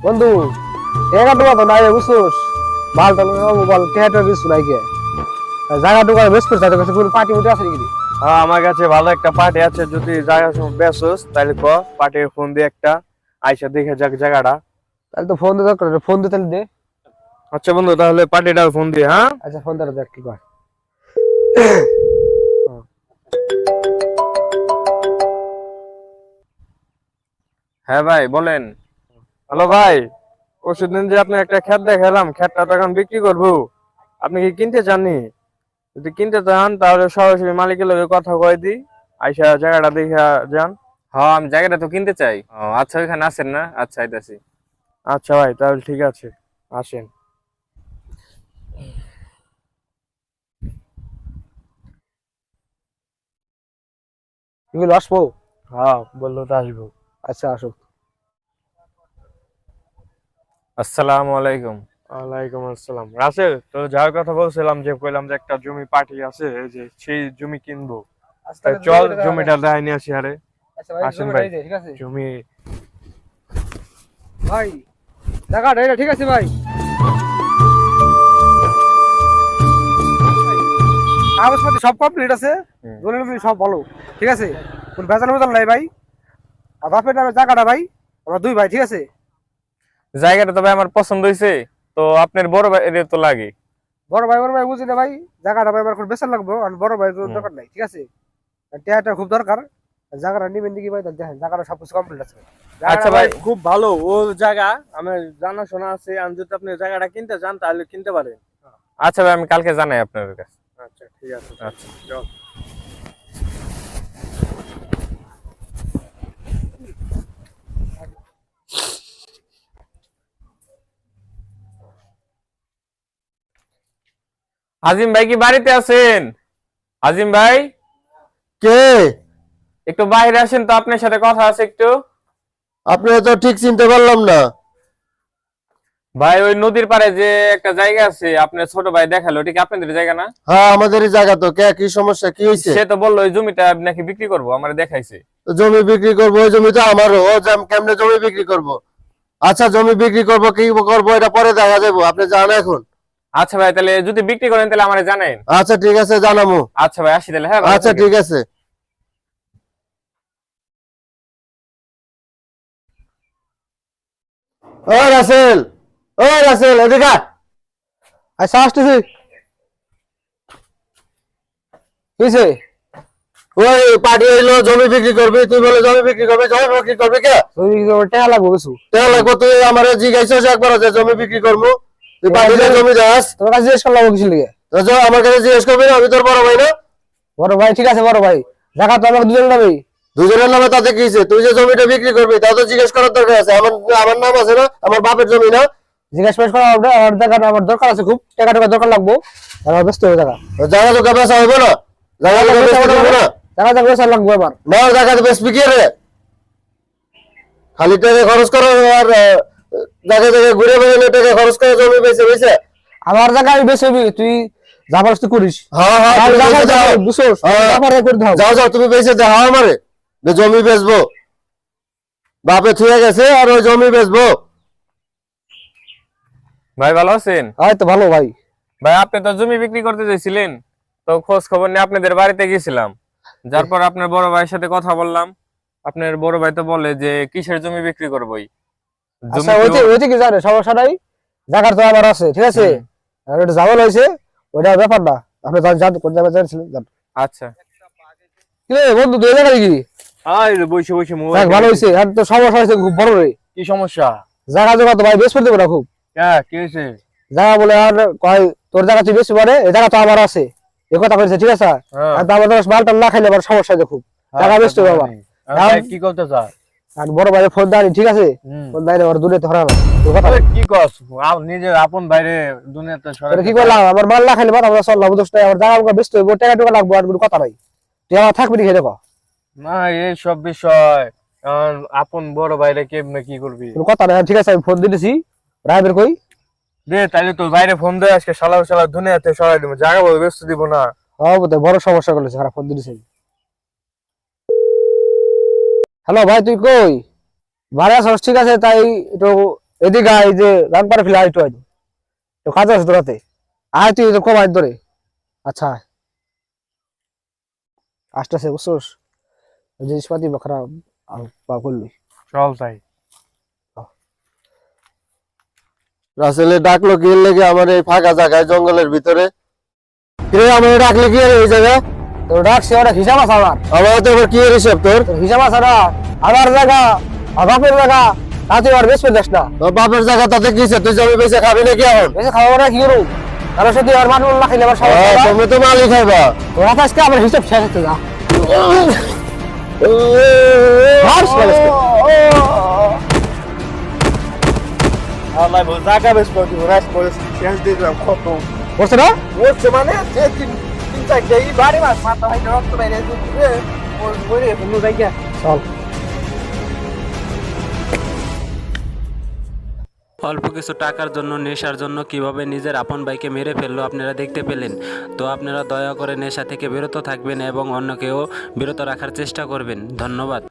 বন্ধু টাকা টুকা তো নাই বুঝছোস বাল টাল বল টাকা কিছু নাই কে জায়গা টুকা বেশ করছে তোর কাছে কোনো পার্টি মুটি আছে নাকি? হ্যাঁ, আমার কাছে ভালো একটা পার্টি আছে, যদি জায়গা বেসোস তাহলে ক পার্টির ফোন দিয়ে একটা আইসা দেখে যাক জায়গাটা। তাহলে তো ফোন দে দরকার ফোন দে তাহলে দে। আচ্ছা বন্ধু, তাহলে পার্টিটা ফোন দিয়ে। হ্যাঁ আচ্ছা ফোন দে দেখ কি কয়। হ্যাঁ ভাই বলেন। হ্যালো ভাই, পরশুদিন যে আপনি একটা ক্ষেত দেখালাম, ক্ষেতটা তো এখন বিক্রি করবো, আপনি কি কিনতে চাননি? যদি কিনতে চান তাহলে সরাসরি মালিকের লগে কথা কয়ে দিই, আইসা জায়গাটা দেখে যান। হ্যাঁ, আমি জায়গাটা তো কিনতে চাই। ও আচ্ছা, ওইখানে আছেন না? আচ্ছা, আইতাছি। আচ্ছা ভাই, তাহলে ঠিক আছে, আসেন। তুমি আসবো? হ্যাঁ বললো তো আসবো। আচ্ছা আসো। আসসালামু আলাইকুম। ওয়ালাইকুম আসসালাম। রাসেল, তো যার কথা বলছিলাম, যে কইলাম যে একটা জমি পার্টি আছে, এই যে সেই জমি কিনবো, তাই চল জমিটা দেখাই নিয়ে আসি। আরে আচ্ছা ভাই আসেন ভাই, ঠিক আছে জমি ভাই জায়গাটা এটা ঠিক আছে ভাই। কাগজপত্র সব কমপ্লিট আছে, দলিল সব ভালো ঠিক আছে, কোন ভেজাল ভেজাল নাই ভাই। আর বাপের নামে জায়গাটা ভাই, আমরা দুই ভাই ঠিক আছে। জায়গাটা তো ভাই আমার পছন্দ হয়েছে, তো আপনার বড় ভাই এর তো লাগে। বড় ভাই বুঝি না ভাই, জায়গাটা ভাই আমার বেচার লাগবে, আর বড় ভাই দরকার নাই ঠিক আছে। টিয়াটা খুব দরকার, জায়গাটা নিবেন নাকি ভাই দেখেন, জায়গাটা সবকিছু কমপ্লিট আছে। আচ্ছা ভাই, খুব ভালো ও জায়গা, আমার জানাশোনা আছে। আমি যদি আপনি জায়গাটা কিনতে চান তাহলে কিনতে পারেন। আচ্ছা ভাই, আমি কালকে জানাই আপনার কাছে। আচ্ছা ঠিক আছে, আচ্ছা। চল। আজিম ভাই কি বাড়িতে আছেন? আজিম ভাই, কে? একটু বাইরে আসেন তো, আপনার সাথে কথা আছে একটু। আপনি তো ঠিক চিনতে পারলাম না। ভাই, ওই নদীর পাড়ে যে একটা জায়গা আছে, আপনার ছোট ভাই দেখালো, ওটা কি আপনাদের জায়গা না? হ্যাঁ, আমাদেরই জায়গা তো। কে, কি সমস্যা, কি হয়েছে? সে তো বললো ওই জমিটা নাকি বিক্রি করবো, আমার দেখাইছে। জমি বিক্রি করবো? ওই জমি তো আমারও। ও কেমনে জমি বিক্রি করব? আচ্ছা, জমি বিক্রি করব কি করব এটা পরে দেখা যাবো, আপনি জান এখন। আচ্ছা ভাই, তাহলে যদি বিক্রি করেন তাহলে আমার জানেন। আচ্ছা ঠিক আছে, জানাবো। আচ্ছা ভাই, আসি তাহলে। হ্যাঁ ভালো আচ্ছা থাকেন। ঠিক আছে। ও রাসেল, ও রাসেল, এদিকে আয়। আচ্ছা আসতেছি। বুঝছে ওই পার্টি হইলো, জমি বিক্রি করবি, তুই বলে জমি বিক্রি করবি। জমি বিক্রি করবি কে? টাকা লাগবে কিছু, টাকা লাগবে? তুই আমার জিজ্ঞাসা একবার যে জমি বিক্রি করবো, তুই পার্টিতে জমি দাস। তোর কাছে জিজ্ঞেস করলাম কিছু লিগে। আমার কাছে জিজ্ঞেস করবি না? আমি তোর বড় ভাই না? বড় ভাই ঠিক আছে, বড় ভাই জায়গা তো আমাকে দুজন যাবে। দুজনের নামে তাতে কি হয়েছে? তুই যে জমিটা বিক্রি করবি তা তো জিজ্ঞেস করার দরকার আছে। আমার আমার নাম আছে না? আমার বাপের জমি না? জিজ্ঞেস করা হবে, আমার জায়গাটা আমার দরকার আছে, খুব টাকা টাকা দরকার লাগবো, আমার ব্যস্ত হয়ে জায়গা জায়গা তো বেচা হইব না? জায়গা তো বেচা হইব না? জায়গা জায়গা বেচা লাগবে আমার। না, জায়গা তো বেচবি কি রে? খালি টাকা খরচ করো আর জায়গা জায়গায় ঘুরে বেড়ালে টাকা খরচ করে জমি বেচে বেচে। আমার জায়গা আমি বেচে তুই জাবরদস্তি করিস। হ্যাঁ হ্যাঁ, তুমি বেচে দাও। যাও যাও, তুমি বেচে দাও আমারে, যে জমি বেচবো। বাপে থুয়ে গেছে আর ওই জমি বেচবো। ভাই ভালো আছেন? হয়তো ভালো ভাই। ভাই, আপনি তো জমি বিক্রি করতে চাইছিলেন, তো খোঁজ খবর নিয়ে আপনাদের বাড়িতে গেছিলাম। যার পর আপনার বড় ভাইয়ের সাথে কথা বললাম। আপনার বড় ভাই তো বলে যে কিসের জমি বিক্রি করবোই। আচ্ছা ওইটা কি জানে, সমস্যা নাই, জায়গা তো আমার আছে ঠিক আছে। আর ওটা জামাল হয়েছে, ওইটা ব্যাপার না। আপনি জানেন কোন জায়গায় জানছিলেন জান। আচ্ছা। কি রে বন্ধু, দুই জায়গায় কি? আরে বসে বসে দেখ ভালো হয়েছে, আর তো সমস্যা হয়েছে খুব বড় রে। কি সমস্যা? জায়গা জমা তো ভাই বেশ করে দেবো না খুব। হ্যাঁ, কি হয়েছে? জায়গা বলে আর কয় তোর জায়গা তুই বেশি পারে, এই জায়গা তো আমার আছে, এ কথা বলছে ঠিক আছে। হ্যাঁ। আর তো আমাদের মালটা না খাইলে আবার সমস্যা আছে খুব, জায়গা বেশি বাবা। কি করতে চাস? আর বড় ভাই ফোন দাঁড়ি ঠিক আছে, ফোন দাঁড়িয়ে আবার দূরে ধরা না তোর কথা। কি কস? নিজের আপন বাইরে দুনিয়াতে তোরা কি করলাম, আমার মাল না খাইলে বাদ আমরা চললাম দোষটা, আমার জায়গা আমাকে বেশি হইব, টাকা টাকা লাগবো, আর কোনো কথা নাই। তুই আমার থাকবি খেয়ে দেখো না, এই সব বিষয় আপন বড় বাইরে কেমনে কি করবি? কোনো কথা নাই। ঠিক আছে আমি ফোন দিতেছি রাইবের কই দে, তাইলে তোর বাইরে ফোন দে, আজকে শালা শালা দুনিয়াতে সরাই দিব, জায়গা বলে ব্যস্ত দিব না। হবে বড় সমস্যা করলেছে, খারাপ ফোন দিতেছি। হ্যালো ভাই তুই কই? ভাড়া আছিস? ঠিক আছে তাই একটু এদিকে আয়, এই যে রাগবার ফেলে আয়, একটু আয় তো কাজ আছে তোরাতে, আয় তুই তো কম আয় ধরে। আচ্ছা আসতেছে বুঝছোস, জিনিসপাতি বা খারাপ বা করলি। চল তাই। রাসেলে ডাকলো কি লেগে আমার এই ফাঁকা জায়গায় জঙ্গলের ভিতরে? কিরে আমার ডাকলে কি এই জায়গা? তোর ডাকছে ওরা হিসাব আছে আমার, আমার তো এবার কি হিসেব তোর? তোর হিসাব আছে না, আমার জায়গা আর বাপের জায়গা, তা তুই আর বেশ পেলিস না। তোর বাপের জায়গা তাতে কিছে? তুই জমি বেঁচে খাবি নাকি এখন? বেশি খাওয়া না কি করু, কারণ সত্যি আর মাঠ না খাইলে আমার সমস্যা হবে। তুমি তো মালিক খাইবা। তোর আজকে আমার হিসাব শেষ হচ্ছে যা। আমার বল জায়গা বেশ পড়ি রাস করে শেষ দিয়ে দিলাম কত বলছে না বলছে মানে যে তিন চারটে এই বাড়ি মাছ মাথা হয় রক্ত বাইরে দিতে ওর মরে ফেললো জায়গা। চল। অল্প কিছু টাকার জন্য নেশার জন্য কিভাবে নিজের আপন ভাইকে মেরে ফেললো আপনারা দেখতে পেলেন। তো আপনারা দয়া করে নেশা থেকে বিরত থাকবেন এবং অন্যকেও বিরত রাখার চেষ্টা করবেন। ধন্যবাদ।